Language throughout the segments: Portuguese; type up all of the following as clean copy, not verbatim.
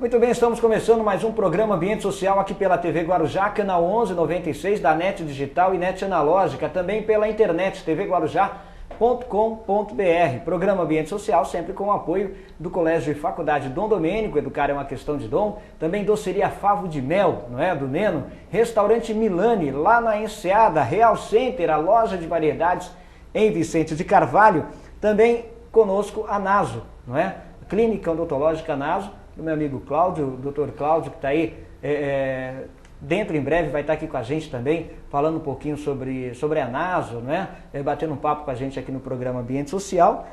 Muito bem, estamos começando mais um programa Ambiente Social aqui pela TV Guarujá, canal 1196 da NET Digital e NET Analógica, também pela internet tvguarujá.com.br. Programa Ambiente Social sempre com o apoio do Colégio e Faculdade Dom Domênico, Educar é uma questão de dom, também doceria Favo de Mel, não é, do Neno, restaurante Milani, lá na Enseada, Real Center, a loja de variedades em Vicente de Carvalho, também conosco a Naso, não é? Clínica Odontológica Naso, do meu amigo Cláudio, o doutor Cláudio, que está aí dentro, em breve, vai estar aqui com a gente também, falando um pouquinho sobre a Naso, né? Batendo um papo com a gente aqui no programa Ambiente Social.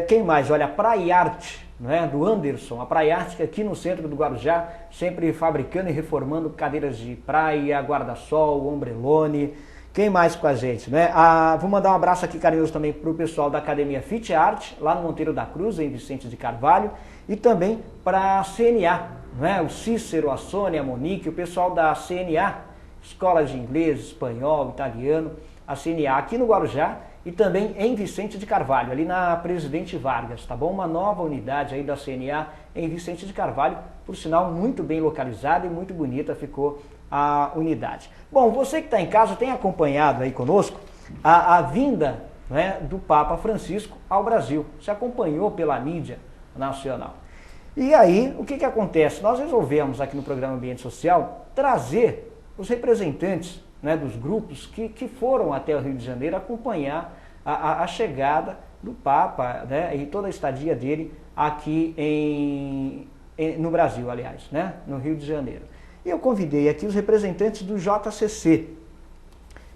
Quem mais? Olha, a Praiarte, né? Do Anderson, a Praiarte aqui no centro do Guarujá, sempre fabricando e reformando cadeiras de praia, guarda-sol, ombrelone. Quem mais com a gente, né? Vou mandar um abraço aqui carinhoso também para o pessoal da Academia Fit Art, lá no Monteiro da Cruz, em Vicente de Carvalho, e também para a CNA, né? O Cícero, a Sônia, a Monique, o pessoal da CNA, Escola de Inglês, Espanhol, Italiano, a CNA aqui no Guarujá e também em Vicente de Carvalho, ali na Presidente Vargas, tá bom? Uma nova unidade aí da CNA em Vicente de Carvalho, por sinal muito bem localizada e muito bonita ficou a unidade. Bom, você que está em casa tem acompanhado aí conosco a vinda, né, do Papa Francisco ao Brasil. Se acompanhou pela mídia nacional. E aí, o que acontece? Nós resolvemos aqui no programa Ambiente Social trazer os representantes, né, dos grupos que foram até o Rio de Janeiro acompanhar a chegada do Papa, né, e toda a estadia dele aqui no Brasil, aliás, né, no Rio de Janeiro. E eu convidei aqui os representantes do JCC,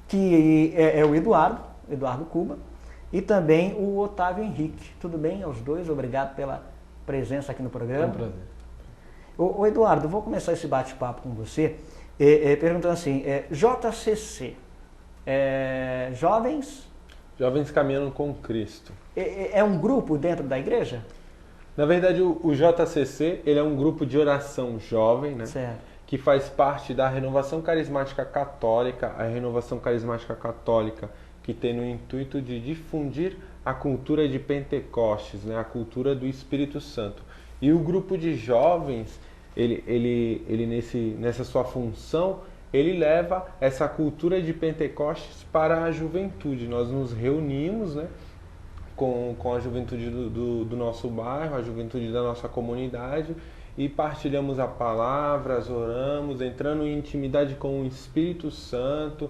que é o Eduardo Cuba, e também o Otávio Henrique. Tudo bem aos dois? Obrigado pela presença aqui no programa. É um prazer. Ô Eduardo, vou começar esse bate-papo com você, perguntando assim, JCC, jovens... Jovens Caminhando com Cristo. É um grupo dentro da igreja? Na verdade, o JCC, ele é um grupo de oração jovem, né? Certo. Que faz parte da Renovação Carismática Católica, a Renovação Carismática Católica, que tem no intuito de difundir a cultura de Pentecostes, né? A cultura do Espírito Santo. E o grupo de jovens, ele nessa sua função, ele leva essa cultura de Pentecostes para a juventude. Nós nos reunimos, né, com a juventude do nosso bairro, a juventude da nossa comunidade, e partilhamos a palavra, oramos, entrando em intimidade com o Espírito Santo,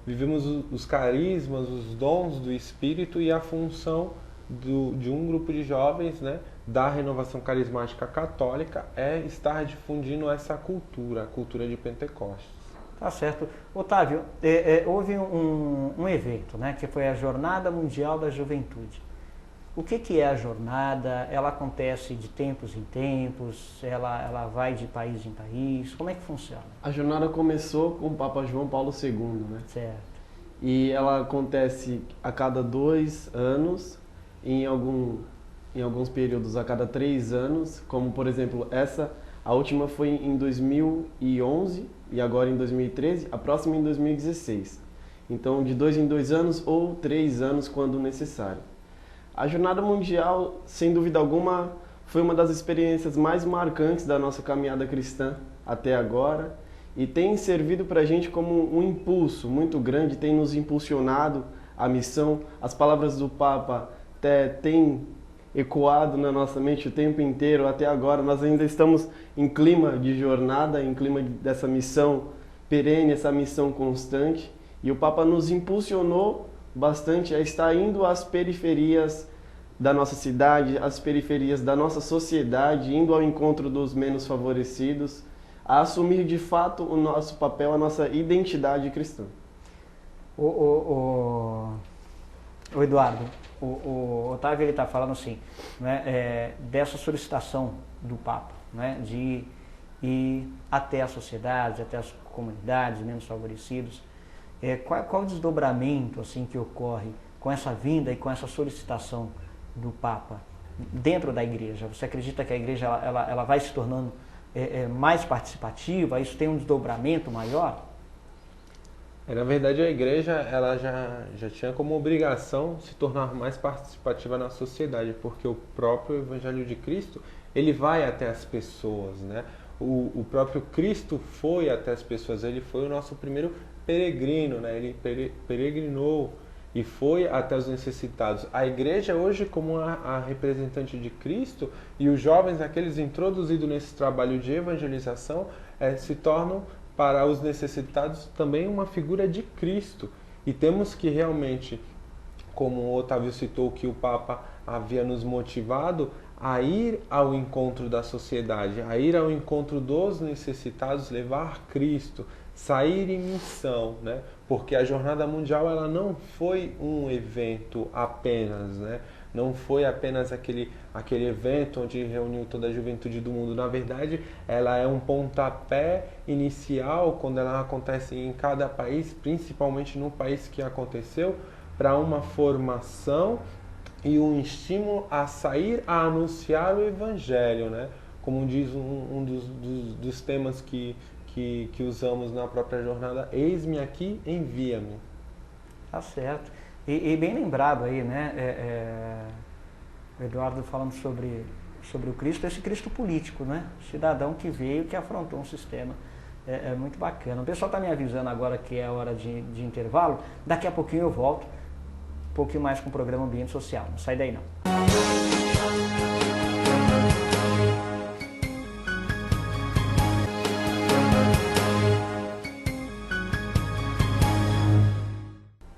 vivemos os carismas, os dons do Espírito e a função de um grupo de jovens, né, da Renovação Carismática Católica é estar difundindo essa cultura, a cultura de Pentecostes. Tá certo. Otávio, houve um evento, né, que foi a Jornada Mundial da Juventude. O que é a jornada? Ela acontece de tempos em tempos? Ela vai de país em país? Como é que funciona? A jornada começou com o Papa João Paulo II, né? Certo. E ela acontece a cada 2 anos, em alguns períodos a cada 3 anos, como por exemplo a última foi em 2011 e agora em 2013, a próxima em 2016. Então de 2 em 2 anos ou 3 anos quando necessário. A Jornada Mundial, sem dúvida alguma, foi uma das experiências mais marcantes da nossa caminhada cristã até agora e tem servido para a gente como um impulso muito grande, tem nos impulsionado a missão. As palavras do Papa têm ecoado na nossa mente o tempo inteiro até agora. Nós ainda estamos em clima de jornada, em clima dessa missão perene, essa missão constante, e o Papa nos impulsionou bastante a estar indo às periferias da nossa cidade, às periferias da nossa sociedade, indo ao encontro dos menos favorecidos, a assumir de fato o nosso papel, a nossa identidade cristã. O Eduardo, o Otávio está falando assim, né, dessa solicitação do Papa, né, de ir até a sociedade, até as comunidades menos favorecidas. Qual o desdobramento assim, que ocorre com essa vinda e com essa solicitação do Papa dentro da igreja? Você acredita que a igreja ela vai se tornando mais participativa? Isso tem um desdobramento maior? Na verdade, a igreja ela já tinha como obrigação se tornar mais participativa na sociedade, porque o próprio Evangelho de Cristo ele vai até as pessoas, né? O próprio Cristo foi até as pessoas, ele foi o nosso primeiro peregrino, né? Ele peregrinou e foi até os necessitados. A igreja hoje, como a representante de Cristo, e os jovens, aqueles introduzidos nesse trabalho de evangelização, se tornam para os necessitados também uma figura de Cristo. E temos que realmente, como o Otávio citou, que o Papa havia nos motivado a ir ao encontro da sociedade, a ir ao encontro dos necessitados, levar Cristo, sair em missão, né? Porque a Jornada Mundial ela não foi um evento apenas, né? Não foi apenas aquele evento onde reuniu toda a juventude do mundo. Na verdade, ela é um pontapé inicial, quando ela acontece em cada país, principalmente no país que aconteceu, para uma formação e um estímulo a sair a anunciar o Evangelho, né? Como diz um dos temas que usamos na própria jornada, eis-me aqui, envia-me. Tá certo. E bem lembrado aí, né? O Eduardo falando sobre o Cristo, esse Cristo político, né? Cidadão que veio, que afrontou um sistema. É muito bacana. O pessoal está me avisando agora que é hora de intervalo. Daqui a pouquinho eu volto, um pouquinho mais com o programa Ambiente Social. Não sai daí não.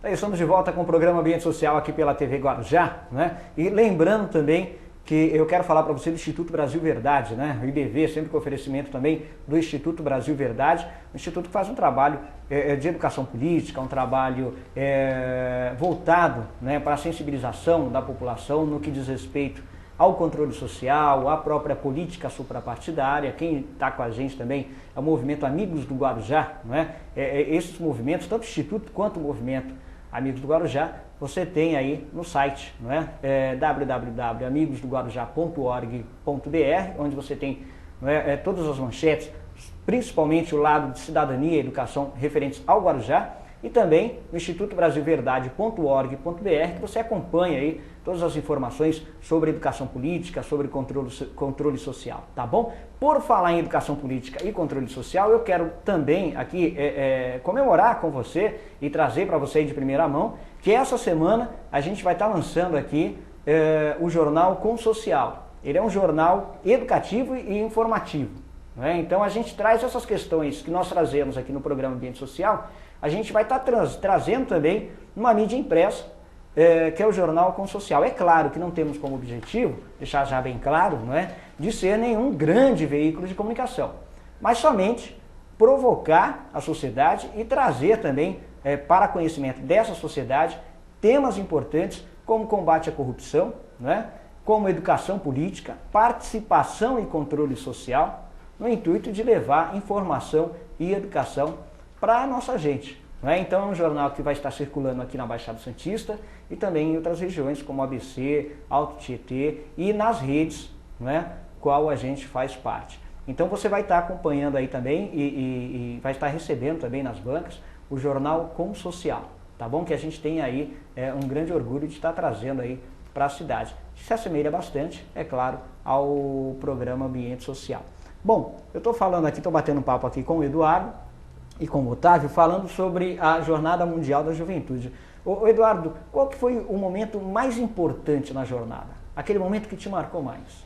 Estamos de volta com o programa Ambiente Social aqui pela TV Guarujá, né? E lembrando também que eu quero falar para você do Instituto Brasil Verdade, né? O IBV, sempre com oferecimento também do Instituto Brasil Verdade, um instituto que faz um trabalho de educação política, um trabalho voltado, né, para a sensibilização da população no que diz respeito ao controle social, à própria política suprapartidária. Quem está com a gente também é o movimento Amigos do Guarujá, né? Esses movimentos, tanto o Instituto quanto o movimento Amigos do Guarujá, você tem aí no site, não é? www.amigosdoguarujá.org.br, onde você tem, não é, todas as manchetes, principalmente o lado de cidadania e educação referentes ao Guarujá, e também no institutobrasilverdade.org.br, que você acompanha aí todas as informações sobre educação política, sobre controle social, tá bom? Por falar em educação política e controle social, eu quero também aqui comemorar com você e trazer para você aí de primeira mão que essa semana a gente vai estar lançando aqui o jornal Com Social. Ele é um jornal educativo e informativo, né? Então a gente traz essas questões que nós trazemos aqui no programa Ambiente Social, a gente vai estar trazendo também uma mídia impressa, que é o jornal Com Social. É claro que não temos como objetivo, deixar já bem claro, não é, de ser nenhum grande veículo de comunicação, mas somente provocar a sociedade e trazer também para conhecimento dessa sociedade temas importantes como combate à corrupção, não é, como educação política, participação e controle social, no intuito de levar informação e educação para a nossa gente. Não é? Então é um jornal que vai estar circulando aqui na Baixada Santista e também em outras regiões como ABC, Alto Tietê e nas redes, não é, qual a gente faz parte. Então você vai estar acompanhando aí também e vai estar recebendo também nas bancas o jornal Com Social, tá bom? Que a gente tem aí um grande orgulho de estar trazendo aí para a cidade. Se assemelha bastante, é claro, ao programa Ambiente Social. Bom, eu estou falando aqui, estou batendo um papo aqui com o Eduardo e com o Otávio, falando sobre a Jornada Mundial da Juventude. Ô Eduardo, qual que foi o momento mais importante na jornada? Aquele momento que te marcou mais?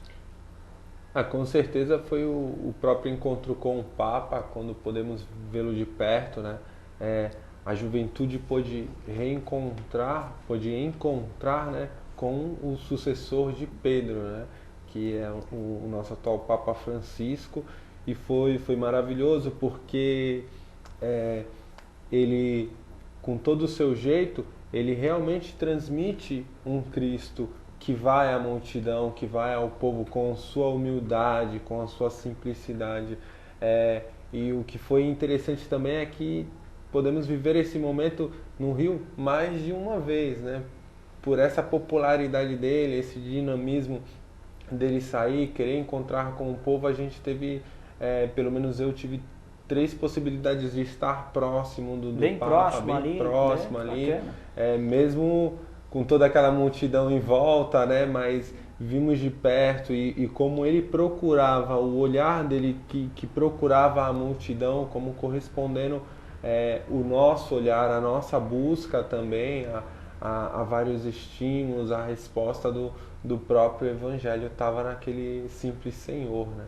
Com certeza foi o próprio encontro com o Papa, quando podemos vê-lo de perto, né? A juventude pôde encontrar, né, com o sucessor de Pedro, né? Que é o nosso atual Papa Francisco, e foi maravilhoso porque ele, com todo o seu jeito, ele realmente transmite um Cristo que vai à multidão, que vai ao povo com sua humildade, com a sua simplicidade. E o que foi interessante também é que podemos viver esse momento no Rio mais de uma vez, né? Por essa popularidade dele, esse dinamismo dele sair, querer encontrar com o povo, a gente teve, pelo menos eu tive 3 possibilidades de estar próximo do Papa, bem próximo ali, mesmo com toda aquela multidão em volta, né? Mas vimos de perto e como ele procurava, o olhar dele que procurava a multidão, como correspondendo o nosso olhar, a nossa busca também a vários estímulos, a resposta do próprio Evangelho estava naquele simples Senhor, né?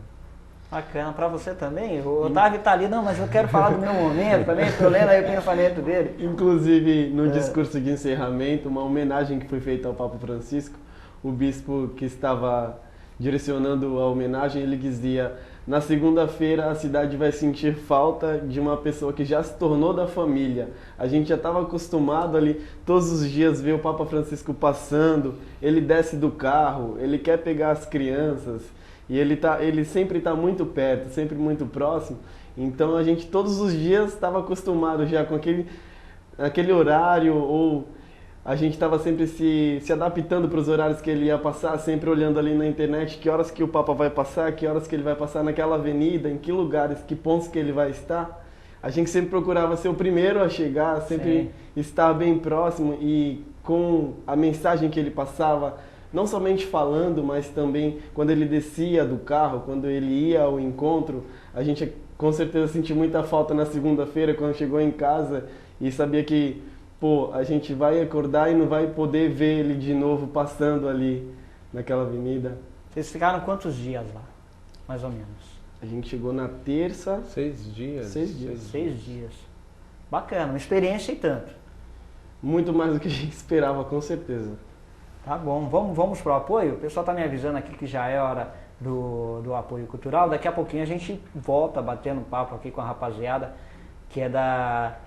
Bacana, para você também? O Otávio está ali, não, mas eu quero falar do meu momento também, estou lendo aí o pensamento dele. Inclusive, no discurso de encerramento, uma homenagem que foi feita ao Papa Francisco, o bispo que estava direcionando a homenagem, ele dizia: na segunda-feira a cidade vai sentir falta de uma pessoa que já se tornou da família. A gente já estava acostumado ali todos os dias ver o Papa Francisco passando, ele desce do carro, ele quer pegar as crianças e ele sempre está muito perto, sempre muito próximo. Então a gente todos os dias estava acostumado já com aquele horário, ou a gente estava sempre se adaptando para os horários que ele ia passar, sempre olhando ali na internet que horas que o Papa vai passar, que horas que ele vai passar naquela avenida, em que lugares, que pontos que ele vai estar. A gente sempre procurava ser o primeiro a chegar, sempre estar bem próximo, e com a mensagem que ele passava, não somente falando, mas também quando ele descia do carro, quando ele ia ao encontro, a gente com certeza sentiu muita falta na segunda-feira, quando chegou em casa e sabia que a gente vai acordar e não vai poder ver ele de novo passando ali naquela avenida. Vocês ficaram quantos dias lá, mais ou menos? A gente chegou na terça. 6 dias. 6 dias. 6 dias. Bacana, uma experiência e tanto. Muito mais do que a gente esperava, com certeza. Tá bom, vamos para o apoio? O pessoal está me avisando aqui que já é hora do apoio cultural. Daqui a pouquinho a gente volta batendo papo aqui com a rapaziada, que é da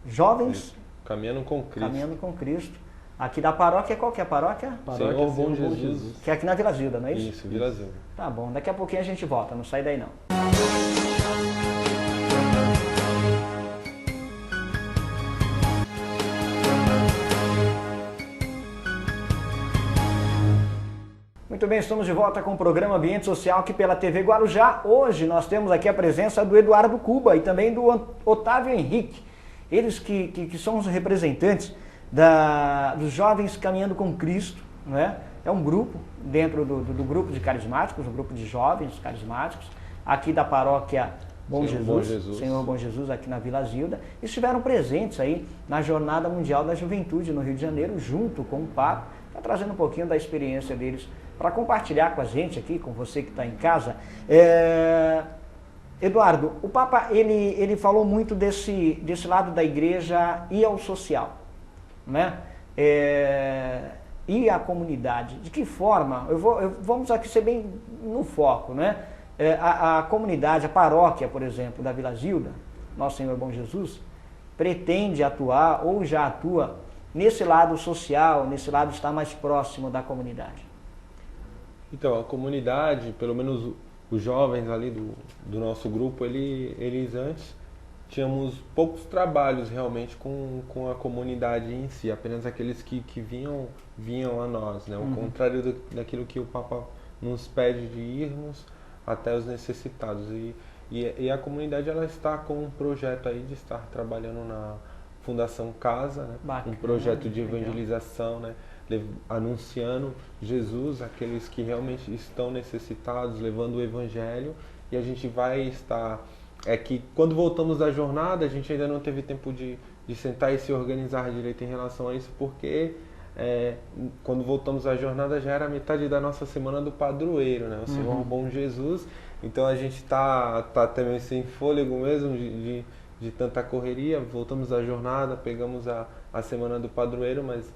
Jovens Caminhando com Cristo. Caminhando com Cristo. Aqui da paróquia, qual que é a paróquia? Senhor Bom Jesus. Que é aqui na Vila Zilda, não é isso? Isso, Vila Zilda. Tá bom, daqui a pouquinho a gente volta, não sai daí não. Muito bem, estamos de volta com o programa Ambiente Social aqui pela TV Guarujá. Hoje nós temos aqui a presença do Eduardo Cuba e também do Otávio Henrique. Eles que são os representantes dos Jovens Caminhando com Cristo, né? É um grupo dentro do grupo de carismáticos, um grupo de jovens carismáticos, aqui da paróquia Senhor Bom Jesus, aqui na Vila Zilda. E estiveram presentes aí na Jornada Mundial da Juventude no Rio de Janeiro, junto com o Papa, tá trazendo um pouquinho da experiência deles para compartilhar com a gente aqui, com você que está em casa. Eduardo, o Papa ele falou muito desse lado da igreja e ao social, né? E a comunidade. De que forma? Vamos aqui ser bem no foco, né? A comunidade, a paróquia, por exemplo, da Vila Zilda, Nosso Senhor Bom Jesus, pretende atuar ou já atua nesse lado social, nesse lado de estar mais próximo da comunidade. Então, a comunidade, pelo menos os jovens ali do nosso grupo, eles antes tínhamos poucos trabalhos realmente com a comunidade em si, apenas aqueles que vinham a nós, né? O contrário daquilo que o Papa nos pede de irmos até os necessitados. E a comunidade ela está com um projeto aí de estar trabalhando na Fundação Casa, né? Bacana, um projeto de evangelização, né? Anunciando Jesus àqueles que realmente estão necessitados, levando o Evangelho, e a gente vai estar... que quando voltamos da jornada, a gente ainda não teve tempo de sentar e se organizar direito em relação a isso, porque quando voltamos da jornada já era metade da nossa semana do padroeiro, né? O Senhor Bom Jesus. Então a gente tá também sem fôlego mesmo de tanta correria. Voltamos da jornada, pegamos a semana do padroeiro, mas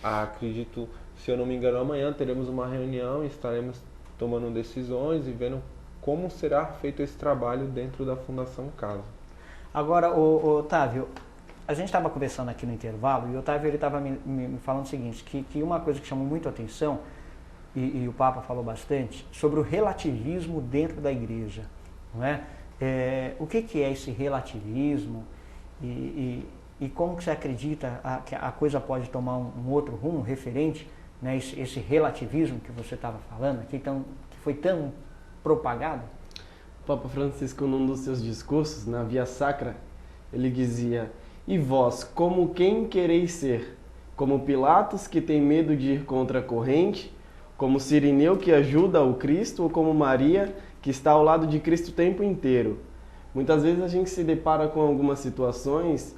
acredito, se eu não me engano, amanhã teremos uma reunião e estaremos tomando decisões e vendo como será feito esse trabalho dentro da Fundação Casa. Agora, Otávio, a gente estava conversando aqui no intervalo e o Otávio estava me falando o seguinte, que uma coisa que chamou muito a atenção, e o Papa falou bastante, sobre o relativismo dentro da igreja. Não é? O que é esse relativismo e como que você acredita que a coisa pode tomar um outro rumo referente, né, esse relativismo que você estava falando aqui, que foi tão propagado? O Papa Francisco, num dos seus discursos, na Via Sacra, ele dizia: e vós, como quem quereis ser? Como Pilatos, que tem medo de ir contra a corrente, como Cirineu, que ajuda o Cristo, ou como Maria, que está ao lado de Cristo o tempo inteiro. Muitas vezes a gente se depara com algumas situações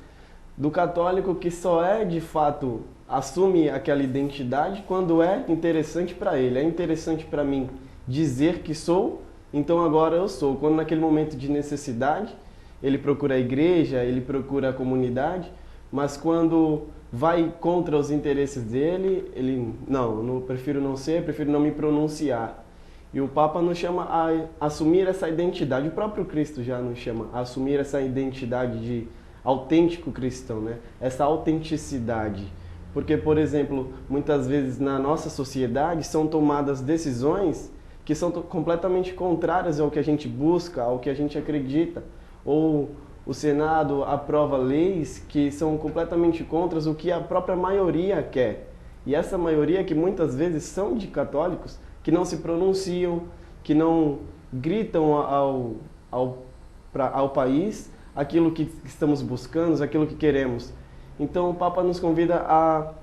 do católico que só é, de fato, assume aquela identidade quando é interessante para ele. É interessante para mim dizer que sou, então agora eu sou. Quando naquele momento de necessidade, ele procura a igreja, ele procura a comunidade, mas quando vai contra os interesses dele, ele, não, prefiro não ser, prefiro não me pronunciar. E o Papa nos chama a assumir essa identidade, o próprio Cristo já nos chama a assumir essa identidade de autêntico cristão, né? Essa autenticidade. Porque, por exemplo, muitas vezes na nossa sociedade são tomadas decisões que são completamente contrárias ao que a gente busca, ao que a gente acredita. Ou o Senado aprova leis que são completamente contra o que a própria maioria quer. E essa maioria, que muitas vezes são de católicos, que não se pronunciam, que não gritam ao país aquilo que estamos buscando, aquilo que queremos. Então o Papa nos convida a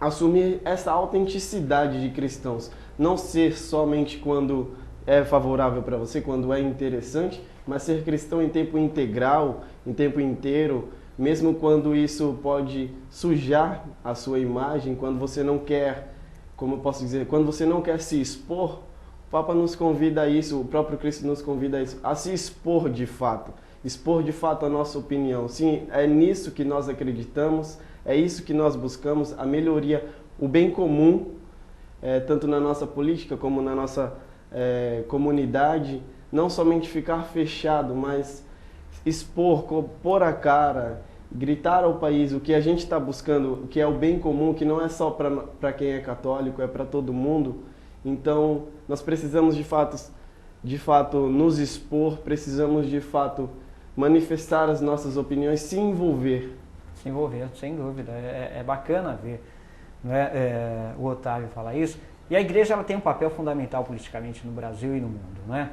assumir essa autenticidade de cristãos. Não ser somente quando é favorável para você, quando é interessante, mas ser cristão em tempo integral, em tempo inteiro, mesmo quando isso pode sujar a sua imagem, quando você não quer, como eu posso dizer, quando você não quer se expor, o Papa nos convida a isso, o próprio Cristo nos convida a isso, a se expor de fato a nossa opinião. Sim, é nisso que nós acreditamos, é isso que nós buscamos, a melhoria, o bem comum, tanto na nossa política como na nossa comunidade, não somente ficar fechado, mas expor, pôr a cara, gritar ao país o que a gente está buscando, o que é o bem comum, que não é só para quem é católico, é para todo mundo. Então, nós precisamos de fato nos expor, precisamos de fato manifestar as nossas opiniões, se envolver. Se envolver, sem dúvida. É bacana ver, né, o Otávio falar isso. E a igreja ela tem um papel fundamental politicamente no Brasil e no mundo. Né?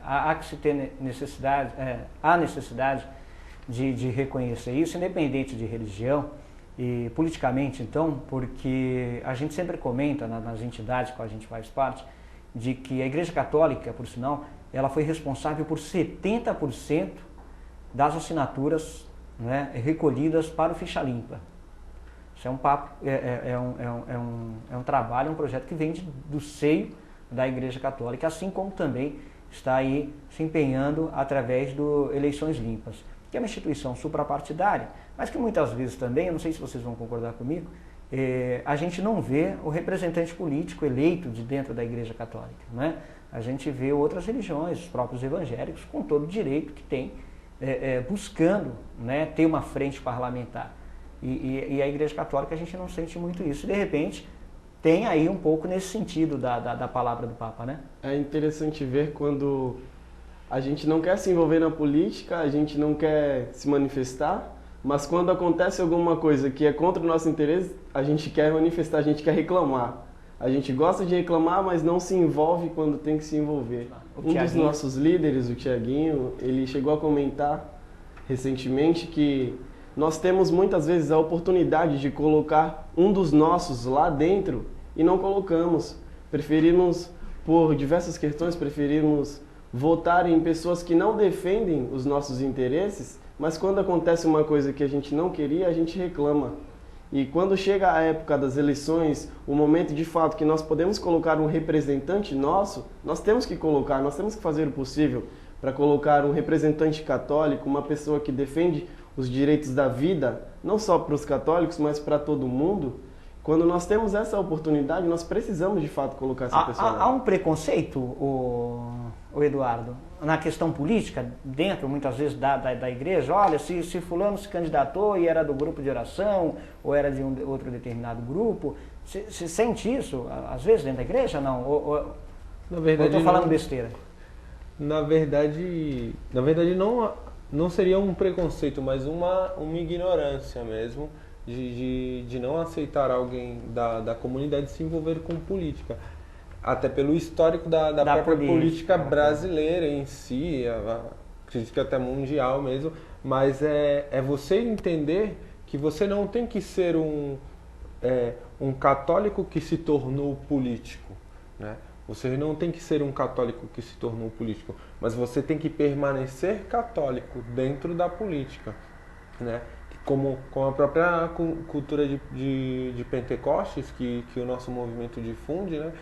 Há que se ter necessidade, há necessidade de reconhecer isso, independente de religião e politicamente, então, porque a gente sempre comenta nas entidades que a gente faz parte, de que a Igreja Católica, por sinal, ela foi responsável por 70% das assinaturas, né, recolhidas para o Ficha Limpa. Isso é um papo, é um trabalho, um projeto que vem do seio da Igreja Católica, assim como também está aí se empenhando através do Eleições Limpas, que é uma instituição suprapartidária, mas que muitas vezes também, eu não sei se vocês vão concordar comigo, a gente não vê o representante político eleito de dentro da Igreja Católica, né? A gente vê outras religiões, os próprios evangélicos, com todo o direito que tem, buscando, né, ter uma frente parlamentar. E a Igreja Católica a gente não sente muito isso. E de repente tem aí um pouco nesse sentido da palavra do Papa, né? É interessante ver quando a gente não quer se envolver na política, a gente não quer se manifestar, mas quando acontece alguma coisa que é contra o nosso interesse, a gente quer manifestar, a gente quer reclamar. A gente gosta de reclamar, mas não se envolve quando tem que se envolver. Um dos nossos líderes, o Tiaguinho, ele chegou a comentar recentemente que nós temos muitas vezes a oportunidade de colocar um dos nossos lá dentro e não colocamos. Preferimos, por diversas questões, preferimos votar em pessoas que não defendem os nossos interesses, mas quando acontece uma coisa que a gente não queria, a gente reclama. E quando chega a época das eleições, o momento de fato que nós podemos colocar um representante nosso, nós temos que colocar, nós temos que fazer o possível para colocar um representante católico, uma pessoa que defende os direitos da vida, não só para os católicos, mas para todo mundo. Quando nós temos essa oportunidade, nós precisamos de fato colocar essa pessoa lá. Há um preconceito, o Eduardo, na questão política, dentro muitas vezes da igreja. Olha, se fulano se candidatou e era do grupo de oração, ou era de outro determinado grupo, se sente isso, às vezes, dentro da igreja? Não? Na verdade, eu estou falando besteira? Na verdade não seria um preconceito, mas uma ignorância mesmo de não aceitar alguém da comunidade se envolver com política. Até pelo histórico da própria política brasileira em si, acredito que até mundial mesmo, mas é você entender que você não tem que ser um católico que se tornou político, né? Você não tem que ser um católico que se tornou político, mas você tem que permanecer católico dentro da política, né? Como a própria cultura de Pentecostes que o nosso movimento difunde, né?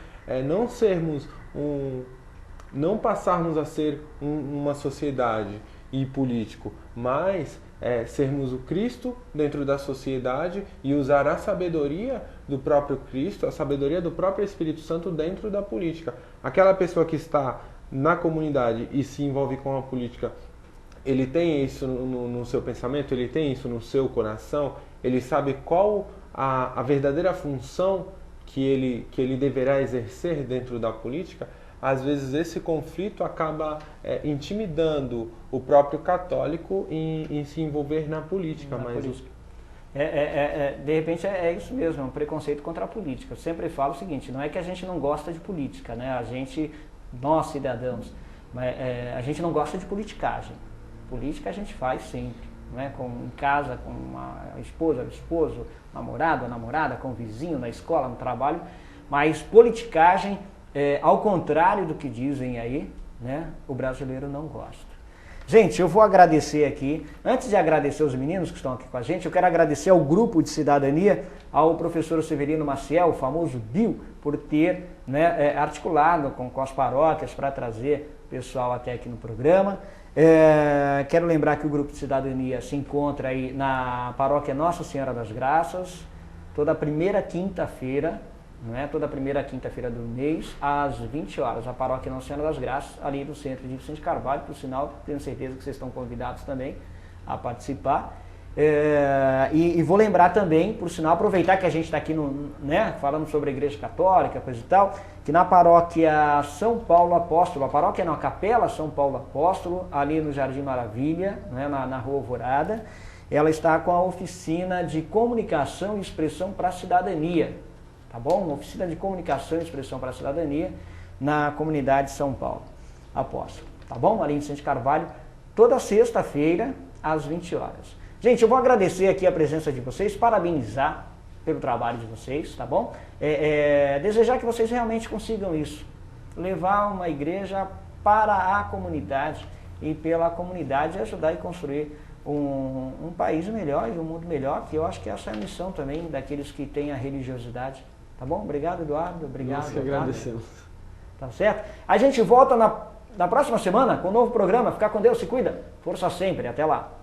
Não passarmos a ser uma sociedade e político, mas sermos o Cristo dentro da sociedade e usar a sabedoria do próprio Cristo, a sabedoria do próprio Espírito Santo dentro da política. Aquela pessoa que está na comunidade e se envolve com a política, ele tem isso no seu pensamento, ele tem isso no seu coração, ele sabe qual a verdadeira função que ele deverá exercer dentro da política. Às vezes esse conflito acaba intimidando o próprio católico em se envolver na política. De repente é isso mesmo, é um preconceito contra a política. Eu sempre falo o seguinte, não é que a gente não gosta de política, né? Nós cidadãos, a gente não gosta de politicagem. Política a gente faz sempre, né? Em casa, com a esposa, o esposo, namorado, a namorada, com o vizinho, na escola, no trabalho, mas politicagem, ao contrário do que dizem aí, né? O brasileiro não gosta. Gente, eu vou agradecer aqui, antes de agradecer os meninos que estão aqui com a gente, eu quero agradecer ao Grupo de Cidadania, ao professor Severino Maciel, o famoso Bill, por ter, né, articulado com as paróquias para trazer pessoal até aqui no programa. Quero lembrar que o Grupo de Cidadania se encontra aí na paróquia Nossa Senhora das Graças, toda primeira quinta-feira, não é? Toda primeira quinta-feira do mês, às 20 horas, a paróquia Nossa Senhora das Graças, ali do centro de Vicente Carvalho, por sinal, tenho certeza que vocês estão convidados também a participar. E vou lembrar também, por sinal, aproveitar que a gente está aqui né, falando sobre a Igreja Católica, coisa e tal, que na paróquia São Paulo Apóstolo, a Capela São Paulo Apóstolo, ali no Jardim Maravilha, né, na Rua Alvorada, ela está com a oficina de comunicação e expressão para a cidadania, tá bom? Uma oficina de comunicação e expressão para a cidadania na comunidade São Paulo Apóstolo, tá bom? Ali em Vicente Carvalho, toda sexta-feira, às 20 horas. Gente, eu vou agradecer aqui a presença de vocês, parabenizar pelo trabalho de vocês, tá bom? Desejar que vocês realmente consigam isso, levar uma igreja para a comunidade e pela comunidade ajudar e construir um país melhor e um mundo melhor, que eu acho que essa é a missão também daqueles que têm a religiosidade, tá bom? Obrigado, Eduardo, obrigado. Nós que agradecemos. Tá certo? A gente volta na próxima semana com um novo programa. Ficar com Deus, se cuida. Força sempre, até lá.